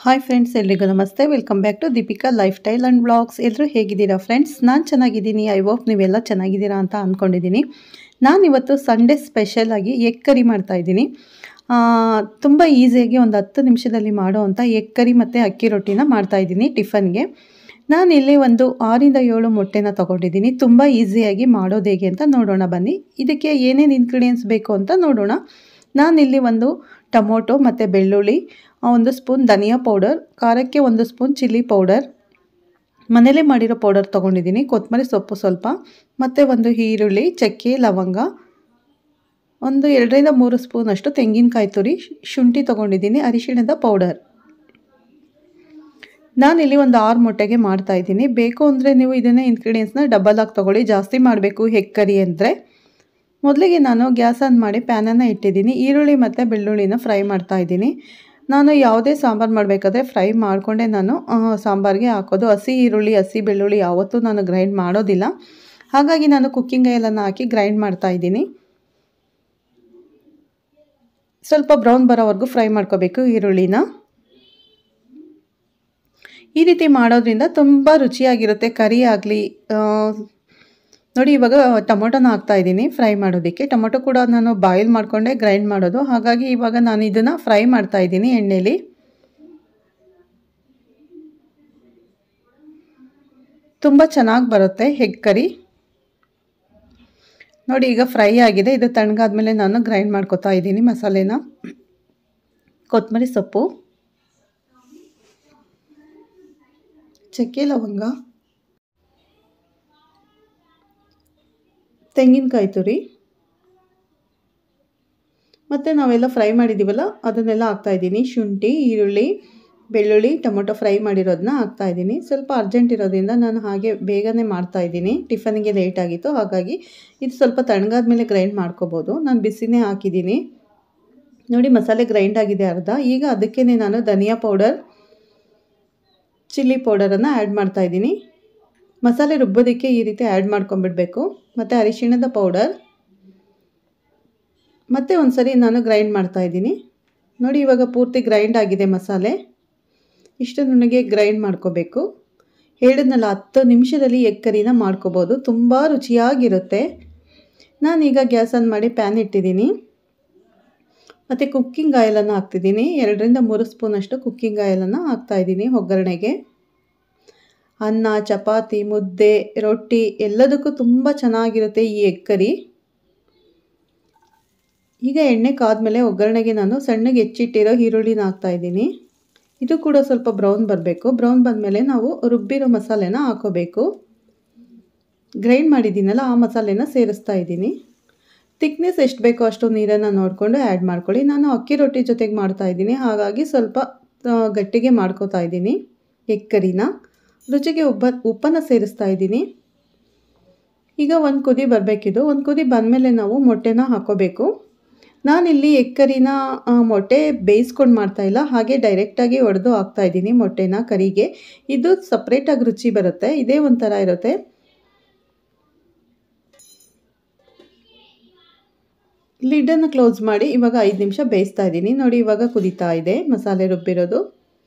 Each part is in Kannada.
ಹಾಯ್ ಫ್ರೆಂಡ್ಸ್, ಎಲ್ರಿಗೂ ನಮಸ್ತೆ. Welcome back to Deepika life style and blogs. ಎಲ್ಲರೂ ಹೇಗಿದ್ದೀರಾ ಫ್ರೆಂಡ್ಸ್? ನಾನು ಚೆನ್ನಾಗಿದ್ದೀನಿ. ಐ ಹೋಪ್ ನೀವೆಲ್ಲ ಚೆನ್ನಾಗಿದ್ದೀರಾ ಅಂತ ಅಂದ್ಕೊಂಡಿದ್ದೀನಿ. ನಾನಿವತ್ತು ಸಂಡೇ ಸ್ಪೆಷಲಾಗಿ ಎಗ್ ಕರಿ ಮಾಡ್ತಾಯಿದ್ದೀನಿ. ತುಂಬ ಈಸಿಯಾಗಿ ಒಂದು 10 ನಿಮಿಷದಲ್ಲಿ ಮಾಡುವಂಥ ಎಗ್ ಕರಿ ಮತ್ತು ಅಕ್ಕಿ ರೊಟ್ಟಿನ ಮಾಡ್ತಾಯಿದ್ದೀನಿ ಟಿಫನ್ಗೆ. ನಾನಿಲ್ಲಿ ಒಂದು 6 ರಿಂದ 7 ಮೊಟ್ಟೆನ ತೊಗೊಂಡಿದ್ದೀನಿ. ತುಂಬ ಈಸಿಯಾಗಿ ಮಾಡೋದು ಹೇಗೆ ಅಂತ ನೋಡೋಣ ಬನ್ನಿ. ಇದಕ್ಕೆ ಏನೇನು ಇಂಗ್ರೀಡಿಯೆಂಟ್ಸ್ ಬೇಕು ಅಂತ ನೋಡೋಣ. ನಾನಿಲ್ಲಿ ಒಂದು ಟೊಮೊಟೊ ಮತ್ತು ಬೆಳ್ಳುಳ್ಳಿ, 1 ಸ್ಪೂನ್ ಧನಿಯಾ ಪೌಡರ್, ಖಾರಕ್ಕೆ 1 ಸ್ಪೂನ್ ಚಿಲ್ಲಿ ಪೌಡರ್, ಮನೇಲೇ ಮಾಡಿರೋ ಪೌಡರ್ ತೊಗೊಂಡಿದ್ದೀನಿ, ಕೊತ್ತಂಬರಿ ಸೊಪ್ಪು ಸ್ವಲ್ಪ, ಮತ್ತು ಒಂದು ಈರುಳ್ಳಿ, ಚಕ್ಕೆ, ಲವಂಗ, ಒಂದು 2 ರಿಂದ 3 ಸ್ಪೂನಷ್ಟು ತೆಂಗಿನಕಾಯಿ ತುರಿ, ಶುಂಠಿ ತೊಗೊಂಡಿದ್ದೀನಿ, ಅರಿಶಿಣದ ಪೌಡರ್. ನಾನಿಲ್ಲಿ ಒಂದು 6 ಮೊಟ್ಟೆಗೆ ಮಾಡ್ತಾಯಿದ್ದೀನಿ. ಬೇಕು ಅಂದರೆ ನೀವು ಇದನ್ನೇ ಇಂಗ್ರೀಡಿಯೆಂಟ್ಸ್ನ ಡಬಲ್ ಆಗಿ ತೊಗೊಳ್ಳಿ. ಜಾಸ್ತಿ ಮಾಡಬೇಕು ಎಗ್ ಕರಿ ಅಂದರೆ. ಮೊದಲಿಗೆ ನಾನು ಗ್ಯಾಸ್ ಆನ್ ಮಾಡಿ ಪ್ಯಾನನ್ನು ಇಟ್ಟಿದ್ದೀನಿ. ಈರುಳ್ಳಿ ಮತ್ತು ಬೆಳ್ಳುಳ್ಳಿನ ಫ್ರೈ ಮಾಡ್ತಾಯಿದ್ದೀನಿ. ನಾನು ಯಾವುದೇ ಸಾಂಬಾರು ಮಾಡಬೇಕಾದ್ರೆ ಫ್ರೈ ಮಾಡಿಕೊಂಡೇ ನಾನು ಸಾಂಬಾರಿಗೆ ಹಾಕೋದು. ಹಸಿ ಈರುಳ್ಳಿ, ಹಸಿ ಬೆಳ್ಳುಳ್ಳಿ ಯಾವತ್ತೂ ನಾನು ಗ್ರೈಂಡ್ ಮಾಡೋದಿಲ್ಲ. ಹಾಗಾಗಿ ನಾನು ಕುಕ್ಕಿಂಗ್ ಆಯಿಲನ್ನು ಹಾಕಿ ಗ್ರೈಂಡ್ ಮಾಡ್ತಾಯಿದ್ದೀನಿ. ಸ್ವಲ್ಪ ಬ್ರೌನ್ ಬರೋವರೆಗೂ ಫ್ರೈ ಮಾಡ್ಕೋಬೇಕು ಈರುಳ್ಳಿನ. ಈ ರೀತಿ ಮಾಡೋದ್ರಿಂದ ತುಂಬ ರುಚಿಯಾಗಿರುತ್ತೆ ಕರಿ ಆಗಲಿ. ನೋಡಿ, ಇವಾಗ ಟೊಮೊಟೊನ ಹಾಕ್ತಾಯಿದ್ದೀನಿ ಫ್ರೈ ಮಾಡೋದಕ್ಕೆ. ಟೊಮೊಟೊ ಕೂಡ ನಾನು ಬಾಯ್ಲ್ ಮಾಡಿಕೊಂಡೇ ಗ್ರೈಂಡ್ ಮಾಡೋದು. ಹಾಗಾಗಿ ಇವಾಗ ನಾನು ಇದನ್ನು ಫ್ರೈ ಮಾಡ್ತಾಯಿದ್ದೀನಿ ಎಣ್ಣೆಲಿ. ತುಂಬ ಚೆನ್ನಾಗಿ ಬರುತ್ತೆ ಎಗ್ ಕರಿ. ನೋಡಿ, ಈಗ ಫ್ರೈ ಆಗಿದೆ. ಇದು ತಣ್ಣಗಾದ್ಮೇಲೆ ನಾನು ಗ್ರೈಂಡ್ ಮಾಡ್ಕೊತಾ ಇದ್ದೀನಿ ಮಸಾಲೆನ. ಕೊತ್ತಂಬರಿ ಸೊಪ್ಪು, ಚಕ್ಕೆ, ಲವಂಗ, ತೆಂಗಿನಕಾಯಿ ತುರಿ, ಮತ್ತು ನಾವೆಲ್ಲ ಫ್ರೈ ಮಾಡಿದ್ದೀವಲ್ಲ ಅದನ್ನೆಲ್ಲ ಹಾಕ್ತಾಯಿದ್ದೀನಿ. ಶುಂಠಿ, ಈರುಳ್ಳಿ, ಬೆಳ್ಳುಳ್ಳಿ, ಟೊಮೊಟೊ ಫ್ರೈ ಮಾಡಿರೋದನ್ನ ಹಾಕ್ತಾಯಿದ್ದೀನಿ. ಸ್ವಲ್ಪ ಅರ್ಜೆಂಟ್ ಇರೋದ್ರಿಂದ ನಾನು ಹಾಗೆ ಬೇಗನೆ ಮಾಡ್ತಾಯಿದ್ದೀನಿ. ಟಿಫನ್ಗೆ ಲೇಟ್ ಆಗಿತ್ತು, ಹಾಗಾಗಿ ಇದು ಸ್ವಲ್ಪ ತಣ್ಣಗಾದ್ಮೇಲೆ ಗ್ರೈಂಡ್ ಮಾಡ್ಕೋಬೋದು. ನಾನು ಬಿಸಿನೇ ಹಾಕಿದ್ದೀನಿ. ನೋಡಿ, ಮಸಾಲೆ ಗ್ರೈಂಡ್ ಆಗಿದೆ ಅರ್ಧ. ಈಗ ಅದಕ್ಕೇ ನಾನು ಧನಿಯಾ ಪೌಡರ್, ಚಿಲ್ಲಿ ಪೌಡರನ್ನು ಆ್ಯಡ್ ಮಾಡ್ತಾಯಿದ್ದೀನಿ. ಮಸಾಲೆ ರುಬ್ಬೋದಕ್ಕೆ ಈ ರೀತಿ ಆ್ಯಡ್ ಮಾಡ್ಕೊಂಬಿಡಬೇಕು. ಮತ್ತು ಅರಿಶಿಣದ ಪೌಡರ್, ಮತ್ತು ಒಂದು ಸರಿ ನಾನು ಗ್ರೈಂಡ್ ಮಾಡ್ತಾಯಿದ್ದೀನಿ. ನೋಡಿ, ಇವಾಗ ಪೂರ್ತಿ ಗ್ರೈಂಡ್ ಆಗಿದೆ ಮಸಾಲೆ. ಇಷ್ಟು ನನಗೆ ಗ್ರೈಂಡ್ ಮಾಡ್ಕೋಬೇಕು. ಹೇಳಿದ್ನಲ್ಲ, 10 ನಿಮಿಷದಲ್ಲಿ ಎಗ್ ಕರಿನ ಮಾಡ್ಕೋಬೋದು. ತುಂಬ ರುಚಿಯಾಗಿರುತ್ತೆ. ನಾನೀಗ ಗ್ಯಾಸ್ ಆನ್ ಮಾಡಿ ಪ್ಯಾನ್ ಇಟ್ಟಿದ್ದೀನಿ. ಮತ್ತು ಕುಕ್ಕಿಂಗ್ ಆಯಿಲನ್ನು ಹಾಕ್ತಿದ್ದೀನಿ. 2 ರಿಂದ 3 ಸ್ಪೂನಷ್ಟು ಕುಕ್ಕಿಂಗ್ ಆಯಿಲನ್ನು ಹಾಕ್ತಾಯಿದ್ದೀನಿ ಒಗ್ಗರಣೆಗೆ. ಅನ್ನ, ಚಪಾತಿ, ಮುದ್ದೆ, ರೊಟ್ಟಿ ಎಲ್ಲದಕ್ಕೂ ತುಂಬ ಚೆನ್ನಾಗಿರುತ್ತೆ ಈ ಎಗ್ ಕರಿ. ಈಗ ಎಣ್ಣೆ ಕಾದ್ಮೇಲೆ ಒಗ್ಗರಣೆಗೆ ನಾನು ಸಣ್ಣಗೆ ಹೆಚ್ಚಿಟ್ಟಿರೋ ಈರುಳ್ಳಿನ ಹಾಕ್ತಾಯಿದ್ದೀನಿ. ಇದು ಕೂಡ ಸ್ವಲ್ಪ ಬ್ರೌನ್ ಬರಬೇಕು. ಬ್ರೌನ್ ಬಂದಮೇಲೆ ನಾವು ರುಬ್ಬಿರೋ ಮಸಾಲೆನ ಹಾಕೋಬೇಕು. ಗ್ರೈಂಡ್ ಮಾಡಿದ್ದೀನಲ್ಲ ಆ ಮಸಾಲೆನ ಸೇರಿಸ್ತಾ ಇದ್ದೀನಿ. ತಿಕ್ನೆಸ್ ಎಷ್ಟು ಬೇಕೋ ಅಷ್ಟು ನೀರನ್ನು ನೋಡಿಕೊಂಡು ಆ್ಯಡ್ ಮಾಡ್ಕೊಳ್ಳಿ. ನಾನು ಅಕ್ಕಿ ರೊಟ್ಟಿ ಜೊತೆಗೆ ಮಾಡ್ತಾಯಿದ್ದೀನಿ, ಹಾಗಾಗಿ ಸ್ವಲ್ಪ ಗಟ್ಟಿಗೆ ಮಾಡ್ಕೋತಾ ಇದ್ದೀನಿ ಎಗ್ ಕರಿನ. ರುಚಿಗೆ ಉಪ್ಪನ್ನು ಸೇರಿಸ್ತಾ ಇದ್ದೀನಿ. ಈಗ ಒಂದು ಕುದಿ ಬರಬೇಕಿದು. ಒಂದು ಕುದಿ ಬಂದಮೇಲೆ ನಾವು ಮೊಟ್ಟೆನ ಹಾಕೋಬೇಕು. ನಾನಿಲ್ಲಿ ಎಗ್ ಕರಿನ ಮೊಟ್ಟೆ ಬೇಯಿಸ್ಕೊಂಡು ಮಾಡ್ತಾಯಿಲ್ಲ, ಹಾಗೆ ಡೈರೆಕ್ಟಾಗಿ ಒಡೆದು ಹಾಕ್ತಾಯಿದ್ದೀನಿ ಮೊಟ್ಟೆನ ಕರಿಗೆ. ಇದು ಸಪ್ರೇಟಾಗಿ ರುಚಿ ಬರುತ್ತೆ, ಇದೇ ಒಂಥರ ಇರುತ್ತೆ. ಲಿಡ್ಡನ್ನು ಕ್ಲೋಸ್ ಮಾಡಿ ಇವಾಗ 5 ನಿಮಿಷ ಬೇಯಿಸ್ತಾ ಇದ್ದೀನಿ. ನೋಡಿ, ಇವಾಗ ಕುದೀತಾ ಇದೆ ಮಸಾಲೆ ರುಬ್ಬಿರೋದು.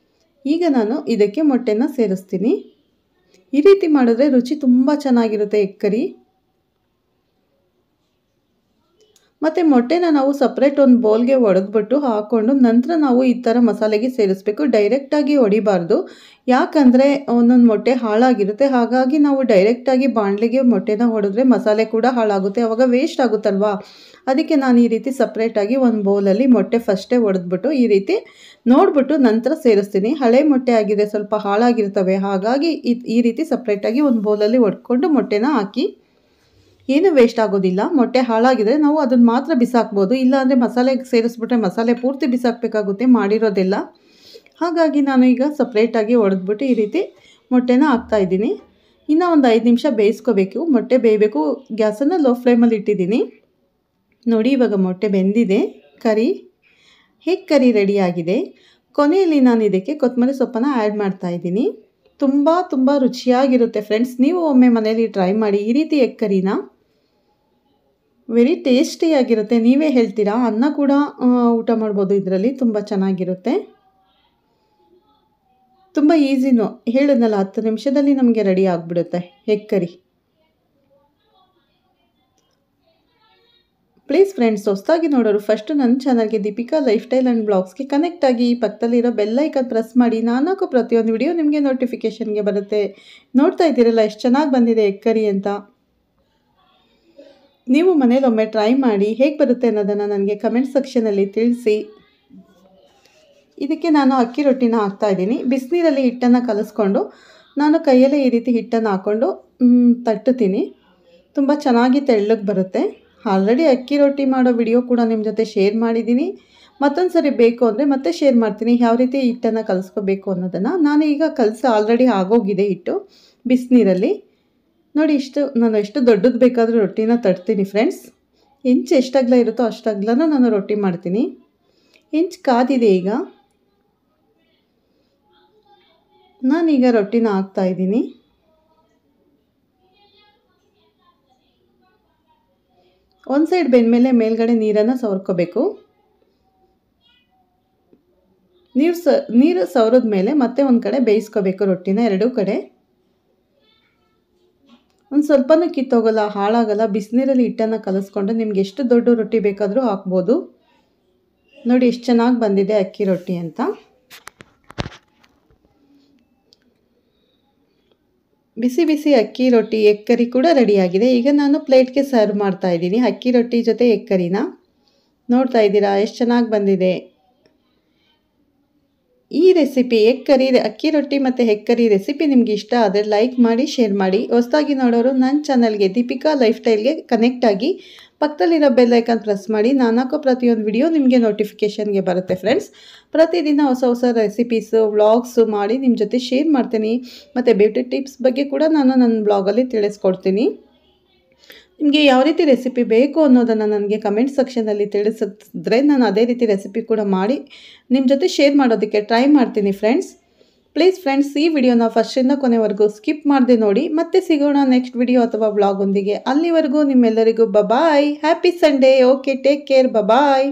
ಈಗ ನಾನು ಇದಕ್ಕೆ ಮೊಟ್ಟೆನ ಸೇರಿಸ್ತೀನಿ. ಈ ರೀತಿ ಮಾಡಿದ್ರೆ ರುಚಿ ತುಂಬ ಚೆನ್ನಾಗಿರುತ್ತೆ ಎಗ್ ಕರಿ. ಮತ್ತು ಮೊಟ್ಟೆನ ನಾವು ಸಪ್ರೇಟ್ ಒಂದು ಬೌಲ್ಗೆ ಒಡೆದ್ಬಿಟ್ಟು ಹಾಕ್ಕೊಂಡು ನಂತರ ನಾವು ಈ ಥರ ಮಸಾಲೆಗೆ ಸೇರಿಸ್ಬೇಕು. ಡೈರೆಕ್ಟಾಗಿ ಹೊಡಿಬಾರ್ದು, ಯಾಕಂದರೆ ಒಂದೊಂದು ಮೊಟ್ಟೆ ಹಾಳಾಗಿರುತ್ತೆ. ಹಾಗಾಗಿ ನಾವು ಡೈರೆಕ್ಟಾಗಿ ಬಾಣಲೆಗೆ ಮೊಟ್ಟೆನ ಹೊಡೆದ್ರೆ ಮಸಾಲೆ ಕೂಡ ಹಾಳಾಗುತ್ತೆ, ಆವಾಗ ವೇಸ್ಟ್ ಆಗುತ್ತಲ್ವಾ. ಅದಕ್ಕೆ ನಾನು ಈ ರೀತಿ ಸಪ್ರೇಟಾಗಿ ಒಂದು ಬೌಲಲ್ಲಿ ಮೊಟ್ಟೆ ಫಸ್ಟೇ ಒಡೆದ್ಬಿಟ್ಟು ಈ ರೀತಿ ನೋಡಿಬಿಟ್ಟು ನಂತರ ಸೇರಿಸ್ತೀನಿ. ಹಳೆ ಮೊಟ್ಟೆ ಆಗಿದೆ, ಸ್ವಲ್ಪ ಹಾಳಾಗಿರ್ತವೆ, ಹಾಗಾಗಿ ಈ ರೀತಿ ಸಪ್ರೇಟಾಗಿ ಒಂದು ಬೌಲಲ್ಲಿ ಒಡ್ಕೊಂಡು ಮೊಟ್ಟೆನ ಹಾಕಿ. ಏನೂ ವೇಸ್ಟ್ ಆಗೋದಿಲ್ಲ. ಮೊಟ್ಟೆ ಹಾಳಾಗಿದ್ರೆ ನಾವು ಅದನ್ನು ಮಾತ್ರ ಬಿಸಾಕ್ಬೋದು, ಇಲ್ಲಾಂದರೆ ಮಸಾಲೆಗೆ ಸೇರಿಸ್ಬಿಟ್ರೆ ಮಸಾಲೆ ಪೂರ್ತಿ ಬಿಸಾಕಬೇಕಾಗುತ್ತೆ ಮಾಡಿರೋದೆಲ್ಲ. ಹಾಗಾಗಿ ನಾನು ಈಗ ಸಪ್ರೇಟಾಗಿ ಒಡೆದ್ಬಿಟ್ಟು ಈ ರೀತಿ ಮೊಟ್ಟೆನ ಹಾಕ್ತಾಯಿದ್ದೀನಿ. ಇನ್ನು ಒಂದು 5 ನಿಮಿಷ ಬೇಯಿಸ್ಕೋಬೇಕು. ಮೊಟ್ಟೆ ಬೇಯಬೇಕು. ಗ್ಯಾಸನ್ನು ಲೋ ಫ್ಲೇಮಲ್ಲಿ ಇಟ್ಟಿದ್ದೀನಿ. ನೋಡಿ, ಇವಾಗ ಮೊಟ್ಟೆ ಬೆಂದಿದೆ. ಎಗ್ ಕರಿ ರೆಡಿಯಾಗಿದೆ. ಕೊನೆಯಲ್ಲಿ ನಾನು ಇದಕ್ಕೆ ಕೊತ್ತಂಬರಿ ಸೊಪ್ಪನ್ನು ಆ್ಯಡ್ ಮಾಡ್ತಾಯಿದ್ದೀನಿ. ತುಂಬ ರುಚಿಯಾಗಿರುತ್ತೆ ಫ್ರೆಂಡ್ಸ್. ನೀವು ಒಮ್ಮೆ ಮನೇಲಿ ಟ್ರೈ ಮಾಡಿ ಈ ರೀತಿ ಎಗ್ ಕರಿನ. ವೆರಿ ಟೇಸ್ಟಿಯಾಗಿರುತ್ತೆ. ನೀವೇ ಹೇಳ್ತೀರಾ, ಅನ್ನ ಕೂಡ ಊಟ ಮಾಡ್ಬೋದು ಇದರಲ್ಲಿ, ತುಂಬ ಚೆನ್ನಾಗಿರುತ್ತೆ. ತುಂಬ ಈಸಿನೂ, ಹೇಳಿದ್ನಲ್ಲ 10 ನಿಮಿಷದಲ್ಲಿ ನಮಗೆ ರೆಡಿ ಆಗಿಬಿಡುತ್ತೆ ಎಗ್ ಕರಿ. ಪ್ಲೀಸ್ ಫ್ರೆಂಡ್ಸ್, ಹೊಸದಾಗಿ ನೋಡೋರು ಫಸ್ಟ್ ನನ್ನ ಚಾನಲ್ಗೆ ದೀಪಿಕಾ ಲೈಫ್ ಸ್ಟೈಲ್ ಆ್ಯಂಡ್ ಬ್ಲಾಗ್ಸ್ಗೆ ಕನೆಕ್ಟ್ ಆಗಿ ಪಕ್ಕದಲ್ಲಿರೋ ಬೆಲ್ ಐಕಾನ್ ಪ್ರೆಸ್ ಮಾಡಿ. ನಾನು ಹಾಕೋ ಪ್ರತಿಯೊಂದು ವಿಡಿಯೋ ನಿಮಗೆ ನೋಟಿಫಿಕೇಷನ್ಗೆ ಬರುತ್ತೆ. ನೋಡ್ತಾ ಇದ್ದೀರಲ್ಲ ಎಷ್ಟು ಚೆನ್ನಾಗಿ ಬಂದಿದೆ ಎಗ್ ಕರಿ ಅಂತ. ನೀವು ಮನೇಲಿ ಒಮ್ಮೆ ಟ್ರೈ ಮಾಡಿ ಹೇಗೆ ಬರುತ್ತೆ ಅನ್ನೋದನ್ನು ನನಗೆ ಕಮೆಂಟ್ ಸೆಕ್ಷನಲ್ಲಿ ತಿಳಿಸಿ. ಇದಕ್ಕೆ ನಾನು ಅಕ್ಕಿ ರೊಟ್ಟಿನ ಹಾಕ್ತಾಯಿದ್ದೀನಿ. ಬಿಸಿನೀರಲ್ಲಿ ಹಿಟ್ಟನ್ನು ಕಲಿಸ್ಕೊಂಡು ನಾನು ಕೈಯಲ್ಲೇ ಈ ರೀತಿ ಹಿಟ್ಟನ್ನು ಹಾಕ್ಕೊಂಡು ತಟ್ಟುತ್ತೀನಿ. ತುಂಬ ಚೆನ್ನಾಗಿ ತೆಳ್ಳಗೆ ಬರುತ್ತೆ. ಆಲ್ರೆಡಿ ಅಕ್ಕಿ ರೊಟ್ಟಿ ಮಾಡೋ ವಿಡಿಯೋ ಕೂಡ ನಿಮ್ಮ ಜೊತೆ ಶೇರ್ ಮಾಡಿದ್ದೀನಿ. ಮತ್ತೊಂದು ಸರಿ ಬೇಕು ಅಂದರೆ ಮತ್ತೆ ಶೇರ್ ಮಾಡ್ತೀನಿ ಯಾವ ರೀತಿ ಹಿಟ್ಟನ್ನು ಕಲಿಸ್ಕೋಬೇಕು ಅನ್ನೋದನ್ನು. ನಾನು ಈಗ ಆಲ್ರೆಡಿ ಆಗೋಗಿದೆ ಹಿಟ್ಟು ಬಿಸಿನೀರಲ್ಲಿ. ನೋಡಿ, ನಾನು ಎಷ್ಟು ದೊಡ್ಡದು ಬೇಕಾದರೂ ರೊಟ್ಟಿನ ತಟ್ತೀನಿ ಫ್ರೆಂಡ್ಸ್. ಇಂಚು ಎಷ್ಟು ಅಗಲ ಇರುತ್ತೋ ಅಷ್ಟು ಅಗಲನೂ ನಾನು ರೊಟ್ಟಿ ಮಾಡ್ತೀನಿ. ಇಂಚು ಕಾದಿದೆ. ಈಗ ನಾನೀಗ ರೊಟ್ಟಿನ ಹಾಕ್ತಾಯಿದ್ದೀನಿ. ಒಂದು ಸೈಡ್ ಬೆಂದಮೇಲೆ ಮೇಲ್ಗಡೆ ನೀರನ್ನು ಸವರ್ಕೋಬೇಕು. ನೀರು ಸವರಿದ ಮೇಲೆ ಮತ್ತೆ ಒಂದು ಕಡೆ ಬೇಯಿಸ್ಕೋಬೇಕು ರೊಟ್ಟಿನ ಎರಡೂ ಕಡೆ. ಒಂದು ಸ್ವಲ್ಪನೂ ಕಿತ್ತೋಗಲ್ಲ, ಹಾಳಾಗಲ್ಲ. ಬಿಸಿನೀರಲ್ಲಿ ಹಿಟ್ಟನ್ನು ಕಲಿಸ್ಕೊಂಡು ನಿಮ್ಗೆ ಎಷ್ಟು ದೊಡ್ಡ ರೊಟ್ಟಿ ಬೇಕಾದರೂ ಹಾಕ್ಬೋದು. ನೋಡಿ ಎಷ್ಟು ಚೆನ್ನಾಗಿ ಬಂದಿದೆ ಅಕ್ಕಿ ರೊಟ್ಟಿ ಅಂತ. ಬಿಸಿ ಬಿಸಿ ಅಕ್ಕಿ ರೊಟ್ಟಿ ಎಗ್ ಕರಿ ಕೂಡ ರೆಡಿಯಾಗಿದೆ. ಈಗ ನಾನು ಪ್ಲೇಟ್ಗೆ ಸರ್ವ್ ಮಾಡ್ತಾ ಇದ್ದೀನಿ ಅಕ್ಕಿ ರೊಟ್ಟಿ ಜೊತೆ ಎಗ್ ಕರಿನ. ನೋಡ್ತಾ ಇದ್ದೀರಾ ಎಷ್ಟು ಚೆನ್ನಾಗಿ ಬಂದಿದೆ. ಈ ರೆಸಿಪಿ ಅಕ್ಕಿ ರೊಟ್ಟಿ ಮತ್ತು ಎಗ್ ಕರಿ ರೆಸಿಪಿ ನಿಮ್ಗೆ ಇಷ್ಟ ಆದರೆ ಲೈಕ್ ಮಾಡಿ, ಶೇರ್ ಮಾಡಿ. ಹೊಸದಾಗಿ ನೋಡೋರು ನನ್ನ ಚಾನಲ್ಗೆ ದೀಪಿಕಾ ಲೈಫ್ ಸ್ಟೈಲ್ಗೆ ಕನೆಕ್ಟ್ ಆಗಿ ಪಕ್ಕದಲ್ಲಿರೋ ಬೆಲ್ ಐಕಾನ್ ಪ್ರೆಸ್ ಮಾಡಿ. ನಾನು ಹಾಕೋ ಪ್ರತಿಯೊಂದು ವಿಡಿಯೋ ನಿಮಗೆ ನೋಟಿಫಿಕೇಷನ್ಗೆ ಬರುತ್ತೆ ಫ್ರೆಂಡ್ಸ್. ಪ್ರತಿದಿನ ಹೊಸ ಹೊಸ ರೆಸಿಪೀಸು ವ್ಲಾಗ್ಸು ಮಾಡಿ ನಿಮ್ಮ ಜೊತೆ ಶೇರ್ ಮಾಡ್ತೀನಿ. ಮತ್ತು ಬ್ಯೂಟಿ ಟಿಪ್ಸ್ ಬಗ್ಗೆ ಕೂಡ ನಾನು ನನ್ನ ಬ್ಲಾಗಲ್ಲಿ ತಿಳಿಸ್ಕೊಡ್ತೀನಿ. ನಿಮಗೆ ಯಾವ ರೀತಿ ರೆಸಿಪಿ ಬೇಕು ಅನ್ನೋದನ್ನು ನನಗೆ ಕಮೆಂಟ್ ಸೆಕ್ಷನಲ್ಲಿ ತಿಳಿಸಿದ್ರೆ ನಾನು ಅದೇ ರೀತಿ ರೆಸಿಪಿ ಕೂಡ ಮಾಡಿ ನಿಮ್ಮ ಜೊತೆ ಶೇರ್ ಮಾಡೋದಕ್ಕೆ ಟ್ರೈ ಮಾಡ್ತೀನಿ ಫ್ರೆಂಡ್ಸ್. ಪ್ಲೀಸ್ ಫ್ರೆಂಡ್ಸ್, ಈ ವಿಡಿಯೋನ ಫಸ್ಟಿಂದ ಕೊನೆವರೆಗೂ ಸ್ಕಿಪ್ ಮಾಡದೆ ನೋಡಿ. ಮತ್ತೆ ಸಿಗೋಣ ನೆಕ್ಸ್ಟ್ ವಿಡಿಯೋ ಅಥವಾ ಬ್ಲಾಗ್ ಒಂದಿಗೆ. ಅಲ್ಲಿವರೆಗೂ ನಿಮ್ಮೆಲ್ಲರಿಗೂ bye. Happy Sunday. Okay, take care. ಬಾಯ್.